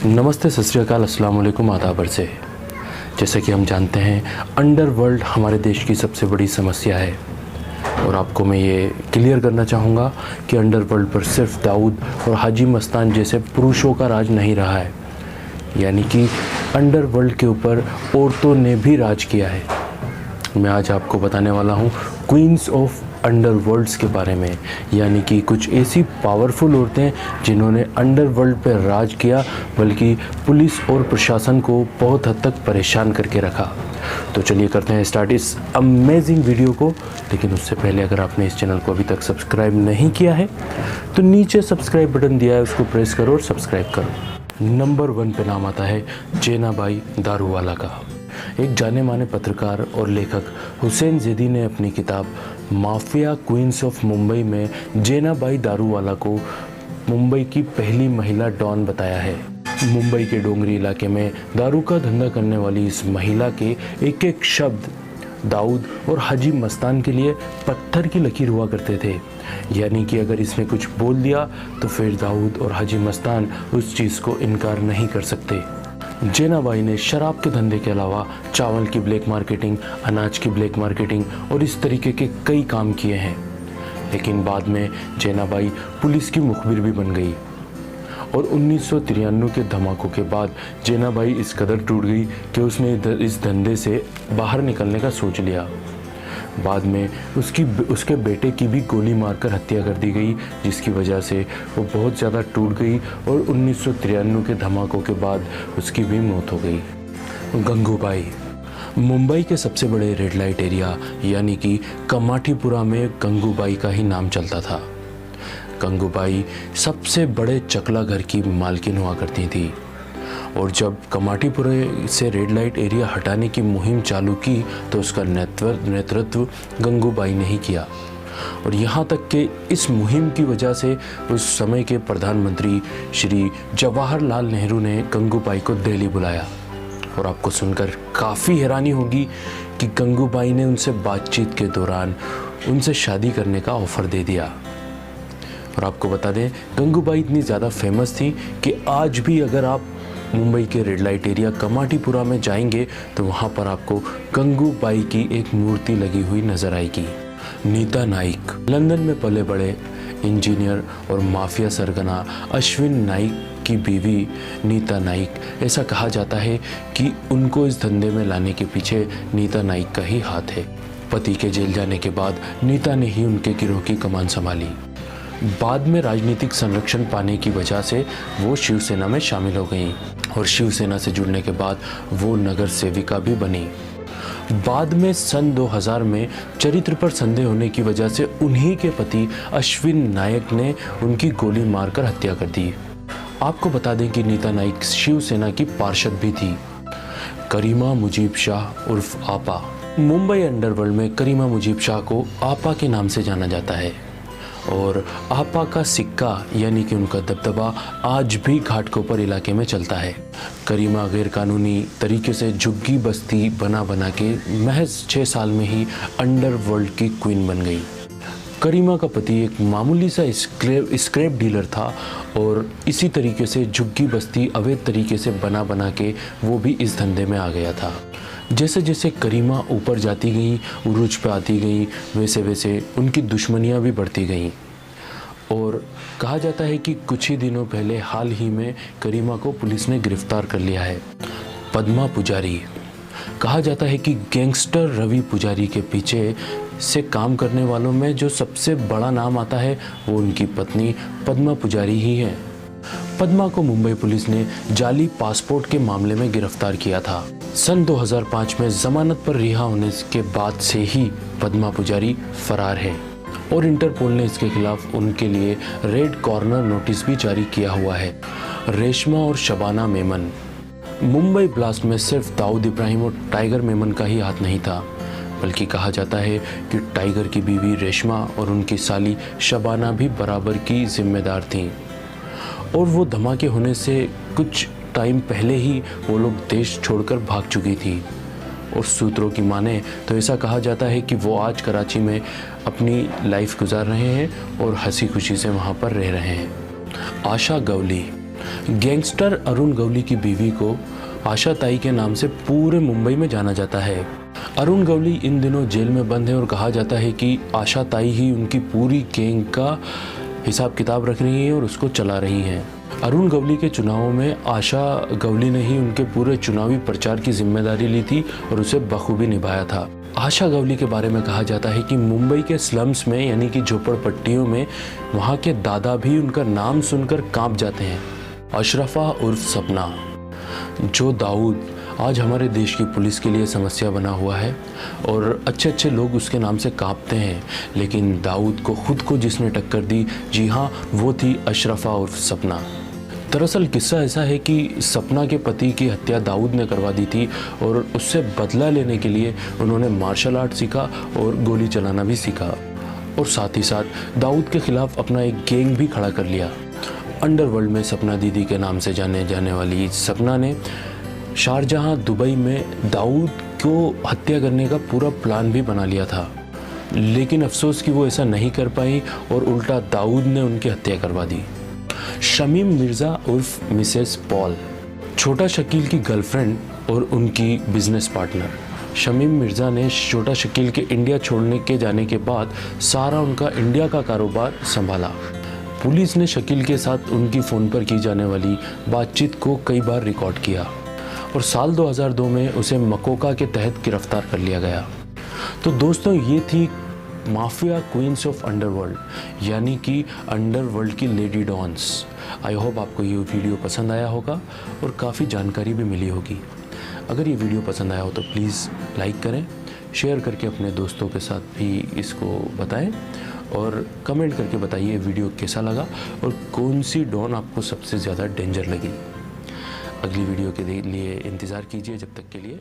नमस्ते, सत श्री अकाल, अस्सलाम वालेकुम, आदाब अर्ज़। जैसे कि हम जानते हैं, अंडरवर्ल्ड हमारे देश की सबसे बड़ी समस्या है और आपको मैं ये क्लियर करना चाहूँगा कि अंडरवर्ल्ड पर सिर्फ दाऊद और हाजी मस्तान जैसे पुरुषों का राज नहीं रहा है, यानी कि अंडरवर्ल्ड के ऊपर औरतों ने भी राज किया है। मैं आज आपको बताने वाला हूँ क्वींस ऑफ अंडरवर्ल्ड्स के बारे में, यानी कि कुछ ऐसी पावरफुल औरतें जिन्होंने अंडरवर्ल्ड पर राज किया, बल्कि पुलिस और प्रशासन को बहुत हद तक परेशान करके रखा। तो चलिए करते हैं स्टार्ट इस अमेजिंग वीडियो को। लेकिन उससे पहले अगर आपने इस चैनल को अभी तक सब्सक्राइब नहीं किया है तो नीचे सब्सक्राइब बटन दिया है, उसको प्रेस करो और सब्सक्राइब करो। नंबर 1 पे नाम आता है जेनाबाई दारूवाला का। एक जाने माने पत्रकार और लेखक हुसैन ज़ैदी ने अपनी किताब माफिया क्वींस ऑफ मुंबई में जेनाबाई दारूवाला को मुंबई की पहली महिला डॉन बताया है। मुंबई के डोंगरी इलाके में दारू का धंधा करने वाली इस महिला के एक एक शब्द दाऊद और हाजी मस्तान के लिए पत्थर की लकीर हुआ करते थे, यानी कि अगर इसने कुछ बोल दिया तो फिर दाऊद और हाजी मस्तान उस चीज़ को इनकार नहीं कर सकते। जेनाबाई ने शराब के धंधे के अलावा चावल की ब्लैक मार्केटिंग, अनाज की ब्लैक मार्केटिंग और इस तरीके के कई काम किए हैं। लेकिन बाद में जेनाबाई पुलिस की मुखबिर भी बन गई और 1993 के धमाकों के बाद जेनाबाई इस कदर टूट गई कि उसने इस धंधे से बाहर निकलने का सोच लिया। बाद में उसके बेटे की भी गोली मारकर हत्या कर दी गई, जिसकी वजह से वो बहुत ज़्यादा टूट गई और 1993 के धमाकों के बाद उसकी भी मौत हो गई। गंगूबाई मुंबई के सबसे बड़े रेड लाइट एरिया यानी कि कमाठीपुरा में गंगूबाई का ही नाम चलता था। गंगूबाई सबसे बड़े चकला घर की मालकिन हुआ करती थी और जब कमाठीपुरे से रेड लाइट एरिया हटाने की मुहिम चालू की तो उसका नेतृत्व गंगूबाई ने ही किया। और यहाँ तक कि इस मुहिम की वजह से उस समय के प्रधानमंत्री श्री जवाहरलाल नेहरू ने गंगूबाई को दिल्ली बुलाया। और आपको सुनकर काफ़ी हैरानी होगी कि गंगूबाई ने उनसे बातचीत के दौरान उनसे शादी करने का ऑफ़र दे दिया। और आपको बता दें, गंगूबाई इतनी ज़्यादा फेमस थी कि आज भी अगर आप मुंबई के रेड लाइट एरिया कमाठीपुरा में जाएंगे तो वहाँ पर आपको गंगूबाई की एक मूर्ति लगी हुई नज़र आएगी। नीता नाइक लंदन में पले बड़े इंजीनियर और माफिया सरगना अश्विन नाइक की बीवी नीता नाइक। ऐसा कहा जाता है कि उनको इस धंधे में लाने के पीछे नीता नाइक का ही हाथ है। पति के जेल जाने के बाद नीता ने ही उनके गिरोह की कमान संभाली। बाद में राजनीतिक संरक्षण पाने की वजह से वो शिवसेना में शामिल हो गईं और शिवसेना से जुड़ने के बाद वो नगर सेविका भी बनी। बाद में सन 2000 में चरित्र पर संदेह होने की वजह से उन्हीं के पति अश्विन नायक ने उनकी गोली मारकर हत्या कर दी। आपको बता दें कि नीता नाइक शिवसेना की पार्षद भी थी। करीमा मुजीब शाह उर्फ आपा। मुंबई अंडरवर्ल्ड में करीमा मुजीब शाह को आपा के नाम से जाना जाता है और आपा का सिक्का यानी कि उनका दबदबा आज भी घाटकोपर इलाके में चलता है। करीमा गैर कानूनी तरीके से झुग्गी बस्ती बना के महज 6 साल में ही अंडरवर्ल्ड की क्वीन बन गई। करीमा का पति एक मामूली सा स्क्रैप डीलर था और इसी तरीके से झुग्गी बस्ती अवैध तरीके से बना के वो भी इस धंधे में आ गया था। जैसे जैसे करीमा ऊपर जाती गई, उरूज पे आती गई, वैसे वैसे उनकी दुश्मनियां भी बढ़ती गईं। और कहा जाता है कि कुछ ही दिनों पहले हाल ही में करीमा को पुलिस ने गिरफ्तार कर लिया है। पद्मा पुजारी कहा जाता है कि गैंगस्टर रवि पुजारी के पीछे से काम करने वालों में जो सबसे बड़ा नाम आता है वो उनकी पत्नी पद्मा पुजारी ही है। पद्मा को मुंबई पुलिस ने जाली पासपोर्ट के मामले में गिरफ्तार किया था। सन 2005 में जमानत पर रिहा होने के बाद से ही पद्मा पुजारी फरार है और इंटरपोल ने इसके खिलाफ उनके लिए रेड कॉर्नर नोटिस भी जारी किया हुआ है। रेशमा और शबाना मेमन। मुंबई ब्लास्ट में सिर्फ दाऊद इब्राहिम और टाइगर मेमन का ही हाथ नहीं था, बल्कि कहा जाता है कि टाइगर की बीवी रेशमा और उनकी साली शबाना भी बराबर की जिम्मेदार थीं और वो धमाके होने से कुछ टाइम पहले ही वो लोग देश छोड़कर भाग चुकी थी। और सूत्रों की माने तो ऐसा कहा जाता है कि वो आज कराची में अपनी लाइफ गुजार रहे हैं और हंसी खुशी से वहाँ पर रह रहे हैं। आशा गवली गैंगस्टर अरुण गवली की बीवी को आशा ताई के नाम से पूरे मुंबई में जाना जाता है। अरुण गवली इन दिनों जेल में बंद है और कहा जाता है कि आशा ताई ही उनकी पूरी गैंग का हिसाब किताब रख रही हैं और उसको चला रही हैं। अरुण गवली के चुनावों में आशा गवली ने ही उनके पूरे चुनावी प्रचार की जिम्मेदारी ली थी और उसे बखूबी निभाया था। आशा गवली के बारे में कहा जाता है कि मुंबई के स्लम्स में यानी कि झोपड़पट्टियों में वहाँ के दादा भी उनका नाम सुनकर कांप जाते हैं। अशरफा उर्फ सपना, जो दाऊद आज हमारे देश की पुलिस के लिए समस्या बना हुआ है और अच्छे अच्छे लोग उसके नाम से कांपते हैं, लेकिन दाऊद को खुद को जिसने टक्कर दी, जी हाँ, वो थी अशरफा उर्फ सपना। दरअसल किस्सा ऐसा है कि सपना के पति की हत्या दाऊद ने करवा दी थी और उससे बदला लेने के लिए उन्होंने मार्शल आर्ट सीखा और गोली चलाना भी सीखा और साथ ही साथ दाऊद के खिलाफ अपना एक गैंग भी खड़ा कर लिया। अंडरवर्ल्ड में सपना दीदी के नाम से जाने जाने वाली सपना ने शारजहां, दुबई में दाऊद को हत्या करने का पूरा प्लान भी बना लिया था, लेकिन अफसोस कि वो ऐसा नहीं कर पाई और उल्टा दाऊद ने उनकी हत्या करवा दी। शमीम मिर्ज़ा उर्फ मिसेस पॉल, छोटा शकील की गर्लफ्रेंड और उनकी बिजनेस पार्टनर। शमीम मिर्ज़ा ने छोटा शकील के इंडिया छोड़ने के जाने के बाद सारा उनका इंडिया का कारोबार संभाला। पुलिस ने शकील के साथ उनकी फ़ोन पर की जाने वाली बातचीत को कई बार रिकॉर्ड किया और साल 2002 में उसे मकोका के तहत गिरफ्तार कर लिया गया। तो दोस्तों, ये थी माफिया क्वींस ऑफ अंडरवर्ल्ड, यानी कि अंडरवर्ल्ड की लेडी डॉन्स। आई होप आपको ये वीडियो पसंद आया होगा और काफ़ी जानकारी भी मिली होगी। अगर ये वीडियो पसंद आया हो तो प्लीज़ लाइक करें, शेयर करके अपने दोस्तों के साथ भी इसको बताएं और कमेंट करके बताइए वीडियो कैसा लगा और कौन सी डॉन आपको सबसे ज़्यादा डेंजर लगी। अगली वीडियो के लिए इंतज़ार कीजिए। जब तक के लिए